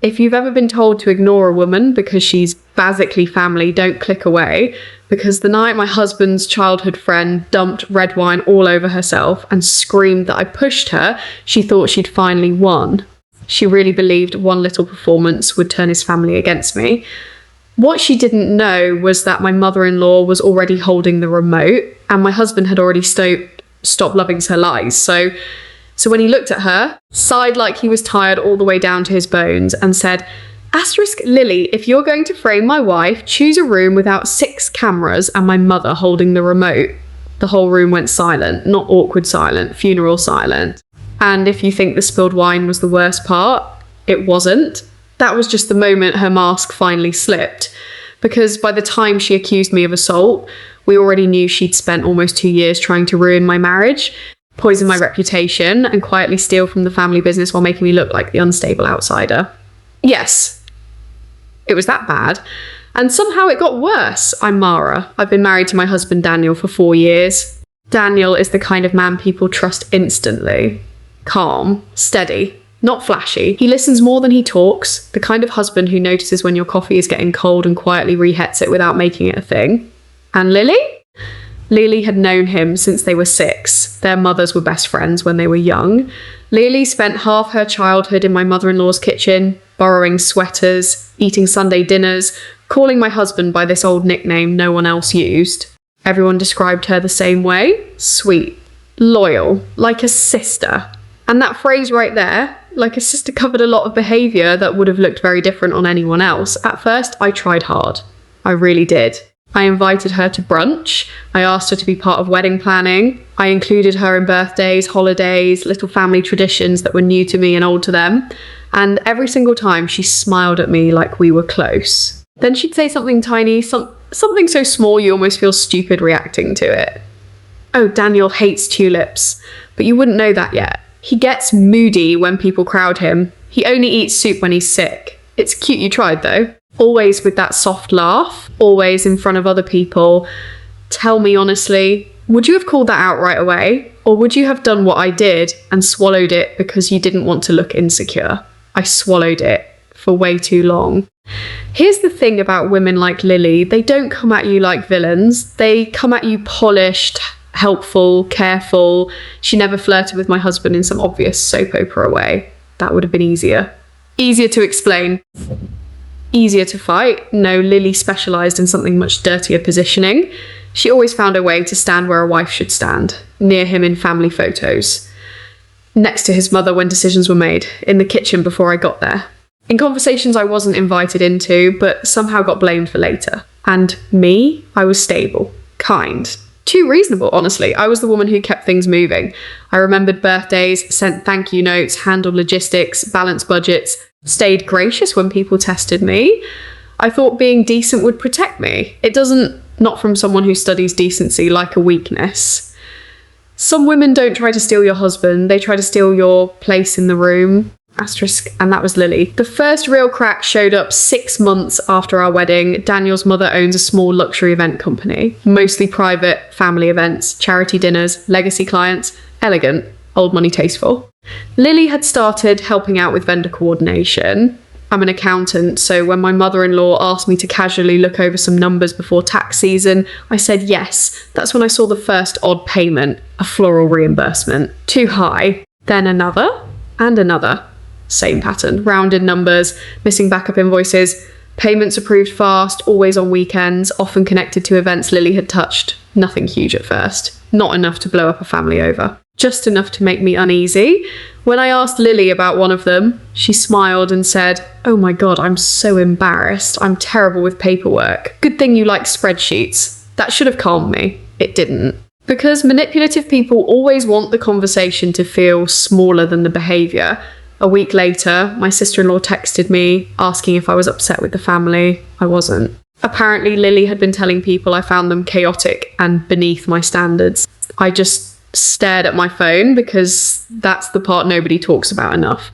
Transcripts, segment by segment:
If you've ever been told to ignore a woman because she's basically family, don't click away, because the night my husband's childhood friend dumped red wine all over herself and screamed that I pushed her, she thought she'd finally won. She really believed one little performance would turn his family against me. What she didn't know was that my mother-in-law was already holding the remote and my husband had already stopped loving her lies. So when he looked at her, sighed like he was tired all the way down to his bones and said, "Lily, if you're going to frame my wife, choose a room without 6 cameras and my mother holding the remote." The whole room went silent, not awkward silent, funeral silent. And if you think the spilled wine was the worst part, it wasn't. That was just the moment her mask finally slipped. Because by the time she accused me of assault, we already knew she'd spent almost 2 years trying to ruin my marriage, poison my reputation, and quietly steal from the family business while making me look like the unstable outsider. Yes, it was that bad. And somehow it got worse. I'm Mara. I've been married to my husband Daniel for 4 years. Daniel is the kind of man people trust instantly. Calm, steady, not flashy. He listens more than he talks. The kind of husband who notices when your coffee is getting cold and quietly rehets it without making it a thing. And Lili? Lili had known him since they were 6. Their mothers were best friends when they were young. Lili spent half her childhood in my mother-in-law's kitchen, borrowing sweaters, eating Sunday dinners, calling my husband by this old nickname no one else used. Everyone described her the same way: sweet, loyal, like a sister. And that phrase right there, like a sister, covered a lot of behaviour that would have looked very different on anyone else. At first, I tried hard. I really did. I invited her to brunch. I asked her to be part of wedding planning. I included her in birthdays, holidays, little family traditions that were new to me and old to them. And every single time she smiled at me like we were close. Then she'd say something tiny, something so small you almost feel stupid reacting to it. "Oh, Daniel hates tulips, but you wouldn't know that yet. He gets moody when people crowd him. He only eats soup when he's sick. It's cute you tried though." Always with that soft laugh, always in front of other people. Tell me honestly, would you have called that out right away? Or would you have done what I did and swallowed it because you didn't want to look insecure? I swallowed it for way too long. Here's the thing about women like Lili, they don't come at you like villains. They come at you polished, helpful, careful. She never flirted with my husband in some obvious soap opera way. That would have been easier. Easier to explain. Easier to fight. No, Lili specialised in something much dirtier positioning. She always found a way to stand where a wife should stand, near him in family photos, next to his mother when decisions were made, in the kitchen before I got there, in conversations I wasn't invited into but somehow got blamed for later. And me, I was stable, kind, too reasonable, honestly. I was the woman who kept things moving. I remembered birthdays, sent thank you notes, handled logistics, balanced budgets, stayed gracious when people tested me. I thought being decent would protect me. It doesn't, not from someone who studies decency like a weakness. Some women don't try to steal your husband, they try to steal your place in the room. Asterisk, and that was Lili. The first real crack showed up 6 months after our wedding. Daniel's mother owns a small luxury event company, mostly private family events, charity dinners, legacy clients, elegant, old money tasteful. Lili had started helping out with vendor coordination. I'm an accountant, so when my mother-in-law asked me to casually look over some numbers before tax season, I said yes. That's when I saw the first odd payment, a floral reimbursement. Too high. Then another, and another. Same pattern, rounded numbers, missing backup invoices, payments approved fast, always on weekends, often connected to events Lili had touched. Nothing huge at first. Not enough to blow up a family over. Just enough to make me uneasy. When I asked Lili about one of them, she smiled and said, "Oh my God, I'm so embarrassed. I'm terrible with paperwork. Good thing you like spreadsheets." That should have calmed me. It didn't. Because manipulative people always want the conversation to feel smaller than the behaviour. A week later, my sister-in-law texted me asking if I was upset with the family. I wasn't. Apparently, Lili had been telling people I found them chaotic and beneath my standards. I just stared at my phone because that's the part nobody talks about enough.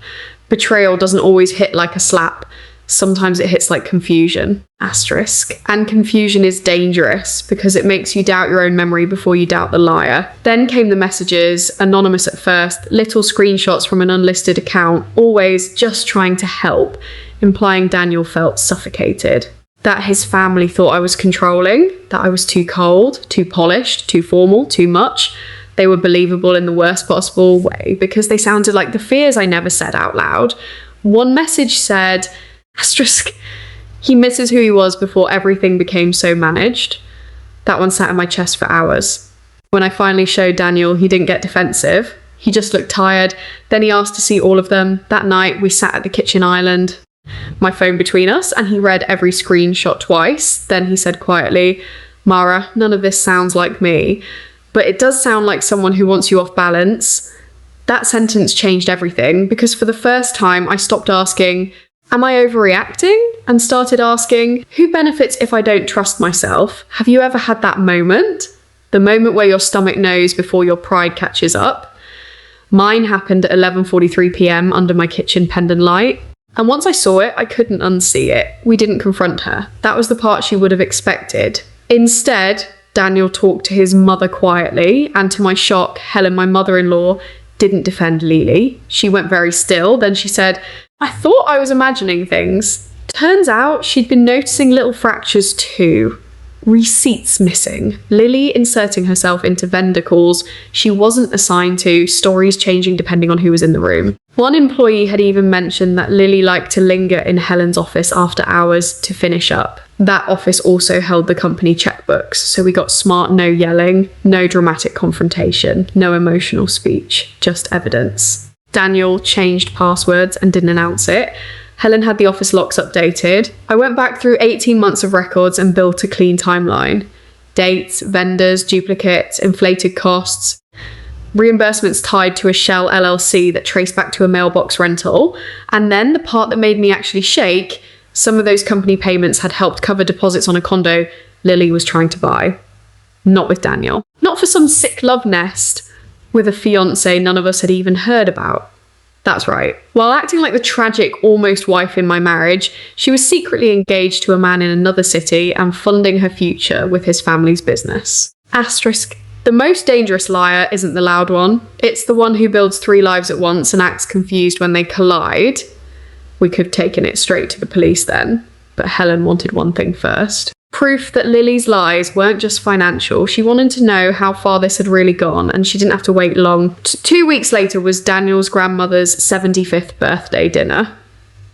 Betrayal doesn't always hit like a slap. Sometimes it hits like confusion. Asterisk. And confusion is dangerous because it makes you doubt your own memory before you doubt the liar. Then came the messages, anonymous at first, little screenshots from an unlisted account, always just trying to help, implying Daniel felt suffocated. That his family thought I was controlling, that I was too cold, too polished, too formal, too much. They were believable in the worst possible way because they sounded like the fears I never said out loud. One message said, asterisk, he misses who he was before everything became so managed. That one sat in my chest for hours. When I finally showed Daniel, he didn't get defensive. He just looked tired. Then he asked to see all of them. That night, we sat at the kitchen island, my phone between us, and he read every screenshot twice. Then he said quietly, Mara, none of this sounds like me, but it does sound like someone who wants you off balance. That sentence changed everything because for the first time, I stopped asking, am I overreacting? And started asking, who benefits if I don't trust myself? Have you ever had that moment? The moment where your stomach knows before your pride catches up? Mine happened at 11:43 p.m. under my kitchen pendant light. And once I saw it, I couldn't unsee it. We didn't confront her. That was the part she would have expected. Instead, Daniel talked to his mother quietly, and to my shock, Helen, my mother-in-law, didn't defend Lili. She went very still. Then she said, I thought I was imagining things. Turns out she'd been noticing little fractures too. Receipts missing. Lili inserting herself into vendor calls she wasn't assigned to, stories changing depending on who was in the room. One employee had even mentioned that Lili liked to linger in Helen's office after hours to finish up. That office also held the company checkbooks, so we got smart no yelling, no dramatic confrontation, no emotional speech, just evidence. Daniel changed passwords and didn't announce it. Helen had the office locks updated. I went back through 18 months of records and built a clean timeline. Dates, vendors, duplicates, inflated costs, reimbursements tied to a Shell LLC that traced back to a mailbox rental. And then the part that made me actually shake, some of those company payments had helped cover deposits on a condo Lili was trying to buy. Not with Daniel. Not for some sick love nest with a fiancé none of us had even heard about. That's right. While acting like the tragic almost wife in my marriage, she was secretly engaged to a man in another city and funding her future with his family's business. Asterisk. The most dangerous liar isn't the loud one. It's the one who builds 3 lives at once and acts confused when they collide. We could have taken it straight to the police then, but Helen wanted one thing first. Proof that Lili's lies weren't just financial. She wanted to know how far this had really gone, and she didn't have to wait long. 2 weeks later was Daniel's grandmother's 75th birthday dinner.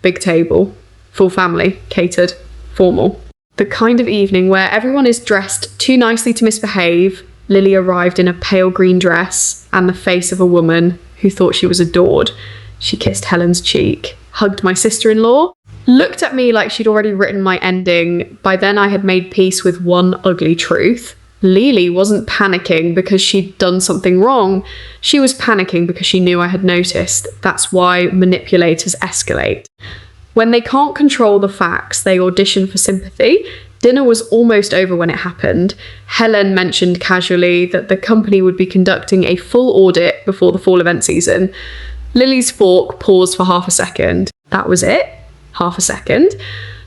Big table, full family, catered, formal. The kind of evening where everyone is dressed too nicely to misbehave. Lili arrived in a pale green dress and the face of a woman who thought she was adored. She kissed Helen's cheek, hugged my sister-in-law, looked at me like she'd already written my ending. By then I had made peace with one ugly truth. Lili wasn't panicking because she'd done something wrong. She was panicking because she knew I had noticed. That's why manipulators escalate. When they can't control the facts, they audition for sympathy. Dinner was almost over when it happened. Helen mentioned casually that the company would be conducting a full audit before the fall event season. Lili's fork paused for half a second. That was it? Half a second.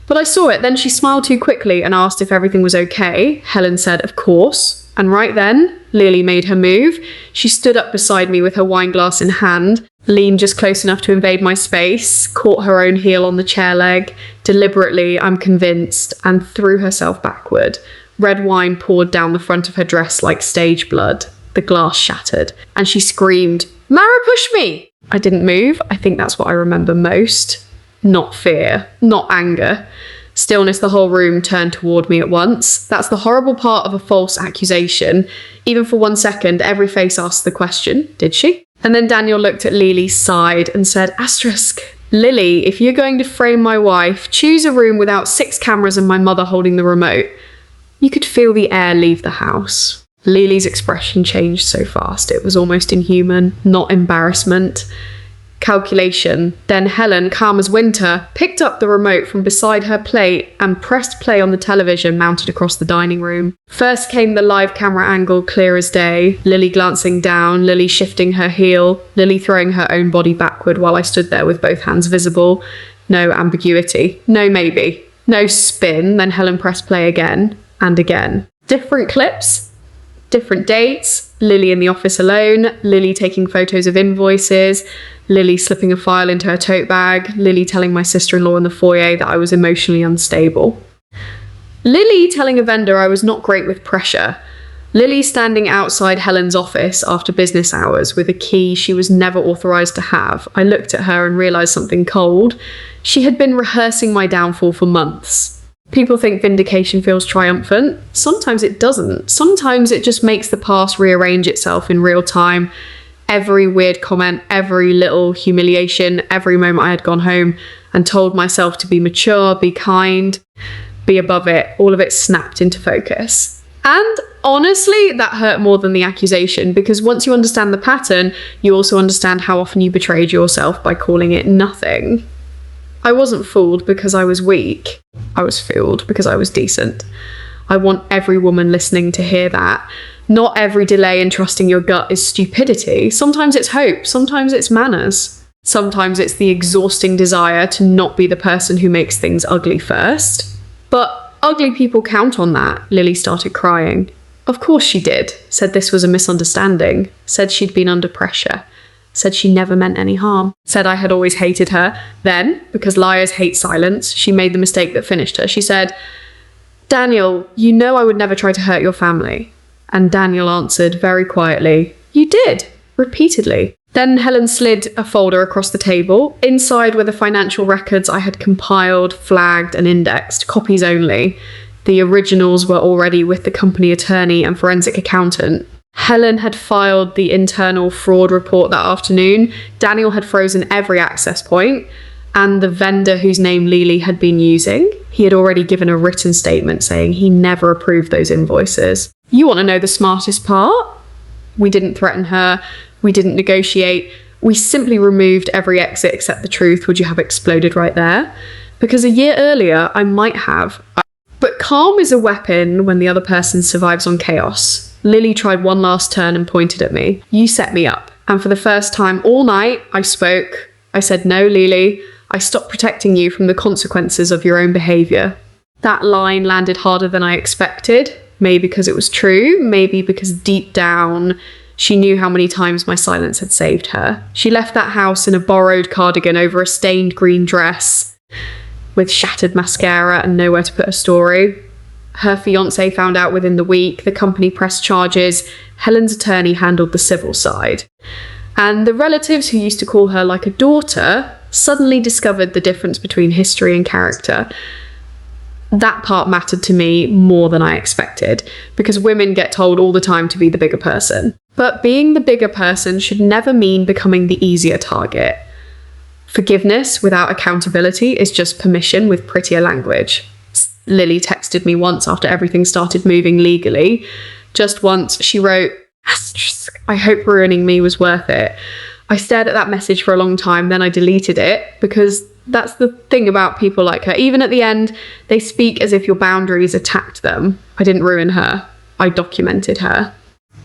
But I saw it. Then she smiled too quickly and asked if everything was okay. Helen said, of course. And right then, Lili made her move. She stood up beside me with her wine glass in hand, leaned just close enough to invade my space, caught her own heel on the chair leg, deliberately, I'm convinced, and threw herself backward. Red wine poured down the front of her dress like stage blood. The glass shattered, and she screamed, Mara, push me! I didn't move. I think that's what I remember most. Not fear, not anger. Stillness, the whole room turned toward me at once. That's the horrible part of a false accusation. Even for 1 second, every face asked the question, did she? And then Daniel looked at Lili, sighed, and said, asterisk. Lili, if you're going to frame my wife, choose a room without 6 cameras and my mother holding the remote. You could feel the air leave the house. Lili's expression changed so fast, it was almost inhuman, not embarrassment. Calculation. Then Helen, calm as winter, picked up the remote from beside her plate and pressed play on the television mounted across the dining room. First came the live camera angle, clear as day. Lili glancing down, Lili shifting her heel, Lili throwing her own body backward while I stood there with both hands visible. No ambiguity. No maybe. No spin. Then Helen pressed play again and again. Different clips, different dates. Lili in the office alone. Lili taking photos of invoices. Lili slipping a file into her tote bag. Lili telling my sister-in-law in the foyer that I was emotionally unstable. Lili telling a vendor I was not great with pressure. Lili standing outside Helen's office after business hours with a key she was never authorised to have. I looked at her and realised something cold. She had been rehearsing my downfall for months. People think vindication feels triumphant. Sometimes it doesn't. Sometimes it just makes the past rearrange itself in real time. Every weird comment, every little humiliation, every moment I had gone home and told myself to be mature, be kind, be above it, all of it snapped into focus. And honestly, that hurt more than the accusation, because once you understand the pattern, you also understand how often you betrayed yourself by calling it nothing. I wasn't fooled because I was weak. I was fooled because I was decent. I want every woman listening to hear that. Not every delay in trusting your gut is stupidity. Sometimes it's hope. Sometimes it's manners. Sometimes it's the exhausting desire to not be the person who makes things ugly first. But ugly people count on that. Lili started crying. Of course she did. Said this was a misunderstanding. Said she'd been under pressure. Said she never meant any harm. Said I had always hated her. Then, because liars hate silence, she made the mistake that finished her. She said, "Daniel, you know I would never try to hurt your family." And Daniel answered very quietly, "You did," repeatedly. Then Helen slid a folder across the table. Inside were the financial records I had compiled, flagged, and indexed, copies only. The originals were already with the company attorney and forensic accountant. Helen had filed the internal fraud report that afternoon. Daniel had frozen every access point, and the vendor whose name Lili had been using, he had already given a written statement saying he never approved those invoices. You want to know the smartest part? We didn't threaten her. We didn't negotiate. We simply removed every exit except the truth. Would you have exploded right there? Because a year earlier, I might have. But calm is a weapon when the other person survives on chaos. Lili tried one last turn and pointed at me. You set me up. And for the first time all night, I spoke. I said, "No, Lili, I stopped protecting you from the consequences of your own behaviour." That line landed harder than I expected. Maybe because it was true. Maybe because deep down, she knew how many times my silence had saved her. She left that house in a borrowed cardigan over a stained green dress, with shattered mascara and nowhere to put a story. Her fiancé found out within the week. The company pressed charges. Helen's attorney handled the civil side. And the relatives who used to call her like a daughter suddenly discovered the difference between history and character. That part mattered to me more than I expected, because women get told all the time to be the bigger person. But being the bigger person should never mean becoming the easier target. Forgiveness without accountability is just permission with prettier language. Lili texted me once after everything started moving legally. Just once, she wrote, "I hope ruining me was worth it." I stared at that message for a long time, then I deleted it, because that's the thing about people like her. Even at the end, they speak as if your boundaries attacked them. I didn't ruin her. I documented her.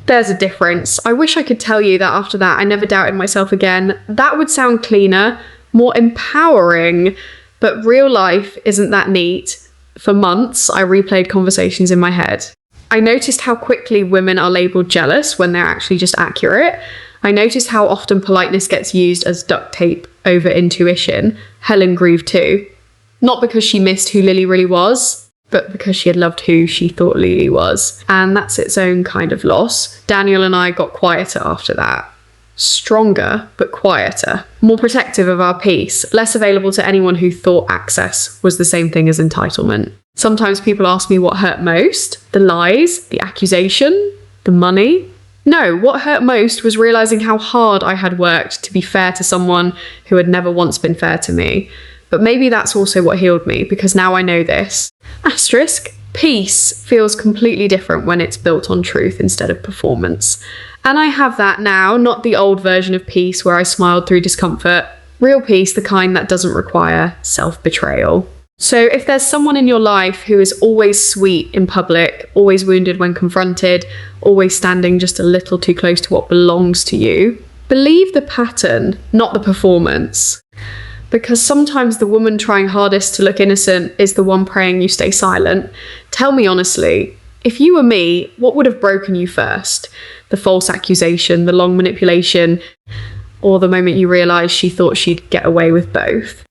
There's a difference. I wish I could tell you that after that I never doubted myself again. That would sound cleaner, more empowering, but real life isn't that neat. For months, I replayed conversations in my head. I noticed how quickly women are labelled jealous when they're actually just accurate. I noticed how often politeness gets used as duct tape over intuition. Helen grieved too. Not because she missed who Lili really was, but because she had loved who she thought Lili was. And that's its own kind of loss. Daniel and I got quieter after that. Stronger, but quieter. More protective of our peace. Less available to anyone who thought access was the same thing as entitlement. Sometimes people ask me what hurt most. The lies, the accusation, the money. No, what hurt most was realising how hard I had worked to be fair to someone who had never once been fair to me. But maybe that's also what healed me, because now I know this. Asterisk, peace feels completely different when it's built on truth instead of performance. And I have that now, not the old version of peace where I smiled through discomfort. Real peace, the kind that doesn't require self-betrayal. So if there's someone in your life who is always sweet in public, always wounded when confronted, always standing just a little too close to what belongs to you, believe the pattern, not the performance. Because sometimes the woman trying hardest to look innocent is the one praying you stay silent. Tell me honestly, if you were me, what would have broken you first? The false accusation, the long manipulation, or the moment you realised she thought she'd get away with both?